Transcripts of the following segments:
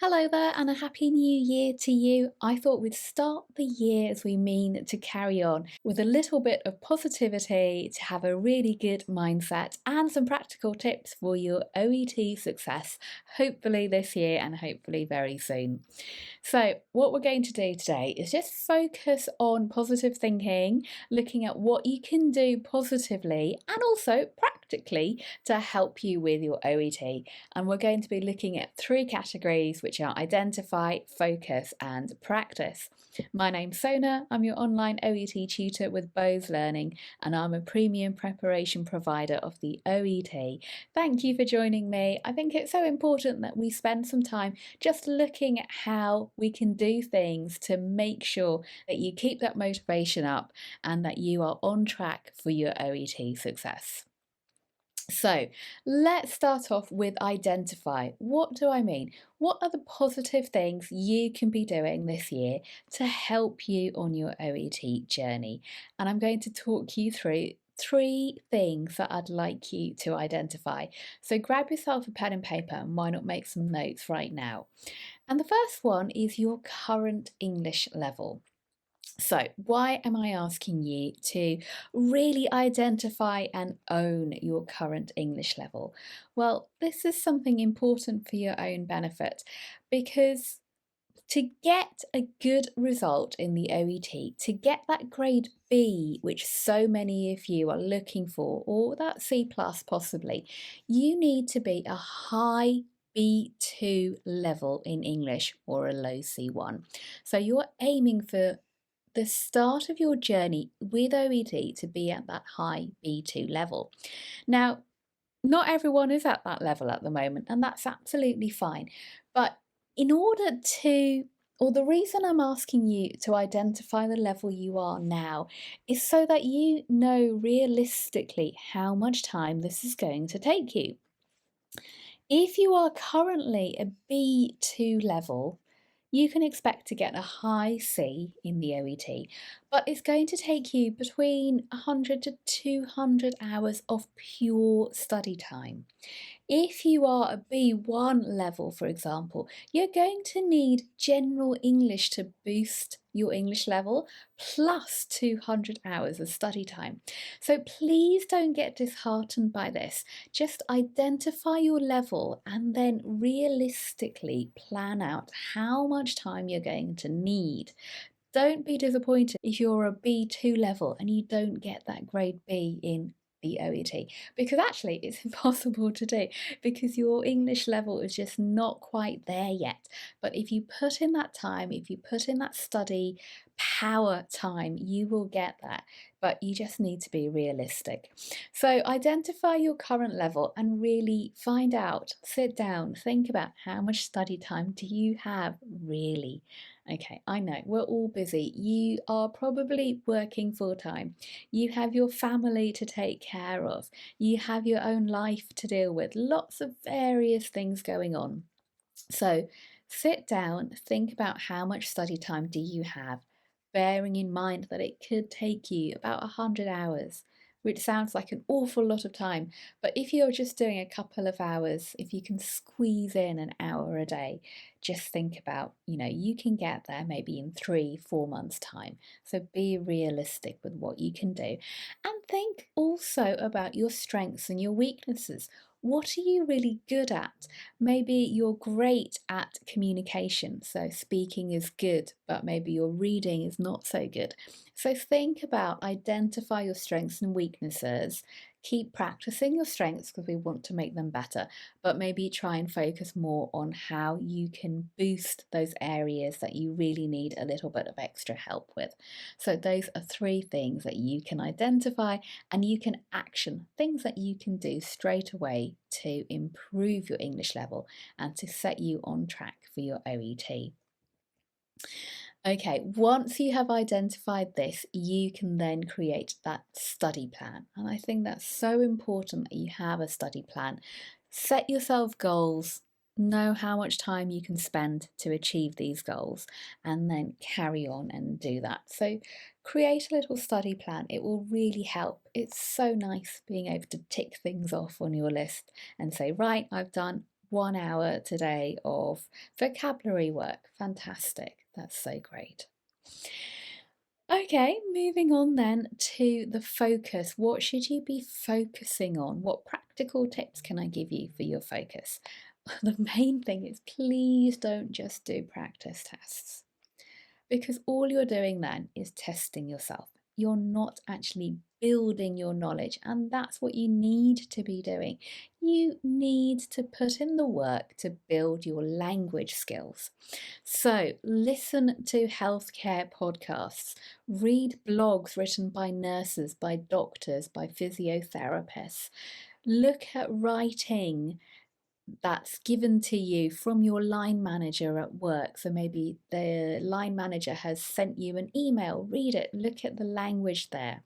Hello there, and a happy new year to you. I thought we'd start the year as we mean to carry on with a little bit of positivity to have a really good mindset and some practical tips for your OET success, hopefully this year and hopefully very soon. So, what we're going to do today is just focus on positive thinking, looking at what you can do positively and also practically to help you with your OET. And we're going to be looking at three categories, which are identify, focus, and practice. My name's Sona. I'm your online OET tutor with Bose Learning, and I'm a premium preparation provider of the OET. Thank you for joining me. I think it's so important that we spend some time just looking at how we can do things to make sure that you keep that motivation up and that you are on track for your OET success. So let's start off with identify. What do I mean? What are the positive things you can be doing this year to help you on your OET journey? And I'm going to talk you through three things that I'd like you to identify. So grab yourself a pen and paper and why not make some notes right now? And the first one is your current English level. So, why am I asking you to really identify and own your current English level? Well, this is something important for your own benefit because to get a good result in the OET, to get that grade B, which so many of you are looking for, or that C plus possibly, you need to be a high B2 level in English or a low C1. So you're aiming for the start of your journey with OET to be at that high B2 level. Now, not everyone is at that level at the moment, and that's absolutely fine. But in order to, or the reason I'm asking you to identify the level you are now is so that you know realistically how much time this is going to take you. If you are currently a B2 level, you can expect to get a high C in the OET, but it's going to take you between 100 to 200 hours of pure study time. If you are a B1 level, for example, you're going to need general English to boost your English level plus 200 hours of study time. So please don't get disheartened by this. Just identify your level and then realistically plan out how much time you're going to need. Don't be disappointed if you're a B2 level and you don't get that grade B in the OET, because actually it's impossible to do because your English level is just not quite there yet. But if you put in that time, if you put in that study power time, you will get that. But you just need to be realistic. So identify your current level and really find out, sit down, think about how much study time do you have really. Okay, I know we're all busy. You are probably working full time. You have your family to take care of. You have your own life to deal with. Lots of various things going on. So sit down, think about how much study time do you have, bearing in mind that it could take you about 100 hours, which sounds like an awful lot of time. But if you're just doing a couple of hours, if you can squeeze in an hour a day, just think about, you can get there maybe in 3-4 months' time. So be realistic with what you can do. And think also about your strengths and your weaknesses. What are you really good at? Maybe you're great at communication, so speaking is good, but maybe your reading is not so good. So think about, identify your strengths and weaknesses. Keep practicing your strengths because we want to make them better, but maybe try and focus more on how you can boost those areas that you really need a little bit of extra help with. So those are three things that you can identify and you can action, things that you can do straight away to improve your English level and to set you on track for your OET. Okay, once you have identified this, you can then create that study plan. And I think that's so important that you have a study plan. Set yourself goals, know how much time you can spend to achieve these goals, and then carry on and do that. So create a little study plan. It will really help. It's so nice being able to tick things off on your list and say, right, I've done 1 hour today of vocabulary work. Fantastic. That's so great. Okay, moving on then to the focus. What should you be focusing on? What practical tips can I give you for your focus? The main thing is please don't just do practice tests, because all you're doing then is testing yourself. You're not actually building your knowledge, and that's what you need to be doing. You need to put in the work to build your language skills. So, listen to healthcare podcasts, read blogs written by nurses, by doctors, by physiotherapists, look at writing that's given to you from your line manager at work. So maybe the line manager has sent you an email, read it, look at the language there.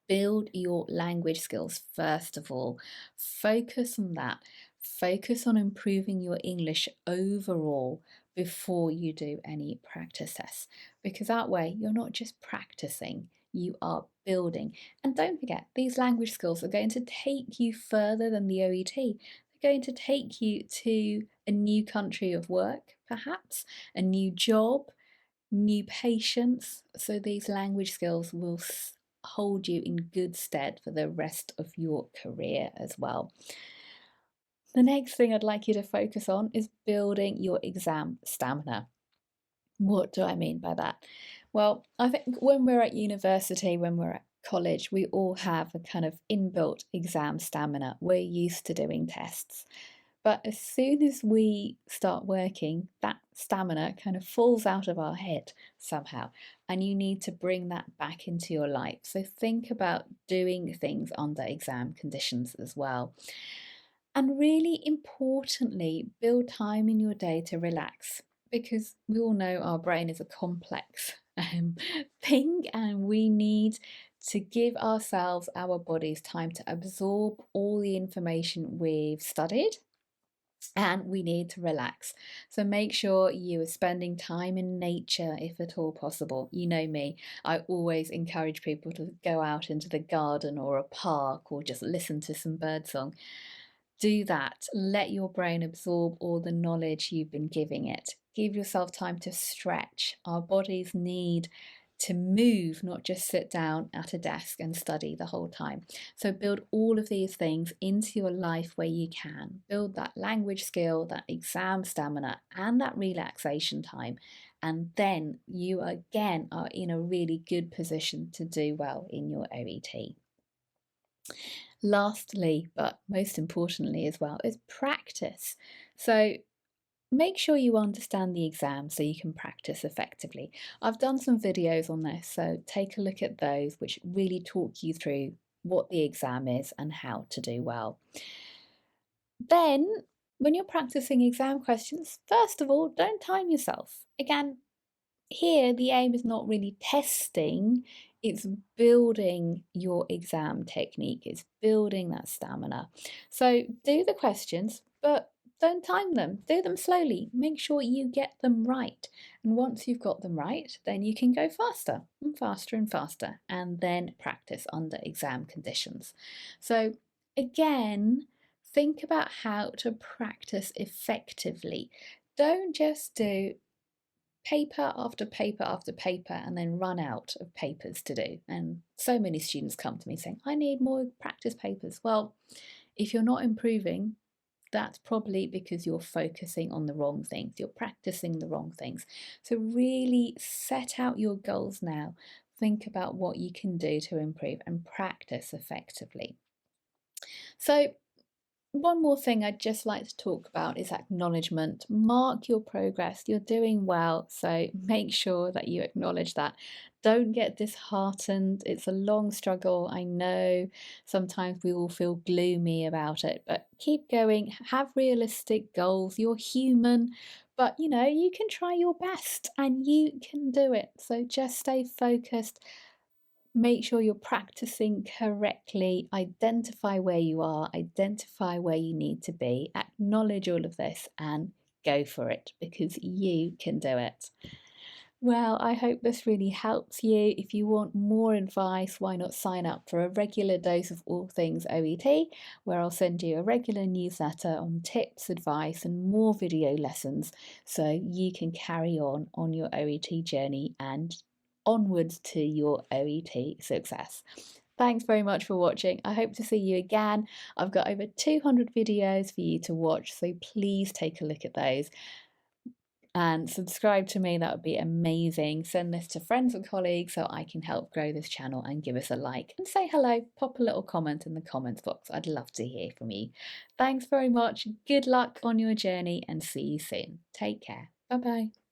Build your language skills first of all. Focus on that. Focus on improving your English overall before you do any practice tests, because that way you're not just practicing, you are building. And don't forget, these language skills are going to take you further than the OET. They're going to take you to a new country of work, perhaps, a new job, new patients. So these language skills will hold you in good stead for the rest of your career as well. The next thing I'd like you to focus on is building your exam stamina. What do I mean by that? Well, I think when we're at university, when we're at college, we all have a kind of inbuilt exam stamina. We're used to doing tests. But as soon as we start working, that stamina kind of falls out of our head somehow, and you need to bring that back into your life. So think about doing things under exam conditions as well. And really importantly, build time in your day to relax, because we all know our brain is a complex thing, and we need to give ourselves, our bodies, time to absorb all the information we've studied, and we need to relax. So make sure you are spending time in nature if at all possible. You know me, I always encourage people to go out into the garden or a park or just listen to some birdsong. Do that. Let your brain absorb all the knowledge you've been giving it. Give yourself time to stretch. Our bodies need to move, not just sit down at a desk and study the whole time. So build all of these things into your life where you can. Build that language skill, that exam stamina, and that relaxation time. And then you again are in a really good position to do well in your OET. Lastly, but most importantly as well, is practice. So make sure you understand the exam so you can practice effectively. I've done some videos on this, so take a look at those, which really talk you through what the exam is and how to do well. Then, when you're practicing exam questions, first of all, don't time yourself. Again, here the aim is not really testing, it's building your exam technique, it's building that stamina. So do the questions, but don't time them, do them slowly, make sure you get them right. And once you've got them right, then you can go faster and faster and faster, and then practice under exam conditions. So again, think about how to practice effectively. Don't just do paper after paper after paper and then run out of papers to do. And so many students come to me saying, I need more practice papers. Well, if you're not improving, that's probably because you're focusing on the wrong things, you're practicing the wrong things. So really set out your goals now. Think about what you can do to improve and practice effectively. So one more thing I'd just like to talk about is acknowledgement. Mark your progress. You're doing well, so make sure that you acknowledge that. Don't get disheartened. It's a long struggle. I know sometimes we all feel gloomy about it, but keep going. Have realistic goals. You're human, but you can try your best and you can do it. So just stay focused. Make sure you're practicing correctly, identify where you are, identify where you need to be, acknowledge all of this and go for it, because you can do it. Well, I hope this really helps you. If you want more advice, why not sign up for a regular dose of all things OET, where I'll send you a regular newsletter on tips, advice, and more video lessons so you can carry on your OET journey and onwards to your OET success. Thanks very much for watching. I hope to see you again. I've got over 200 videos for you to watch, so please take a look at those and subscribe to me. That would be amazing. Send this to friends and colleagues so I can help grow this channel, and give us a like and say hello. Pop a little comment in the comments box. I'd love to hear from you. Thanks very much. Good luck on your journey and see you soon. Take care. Bye bye.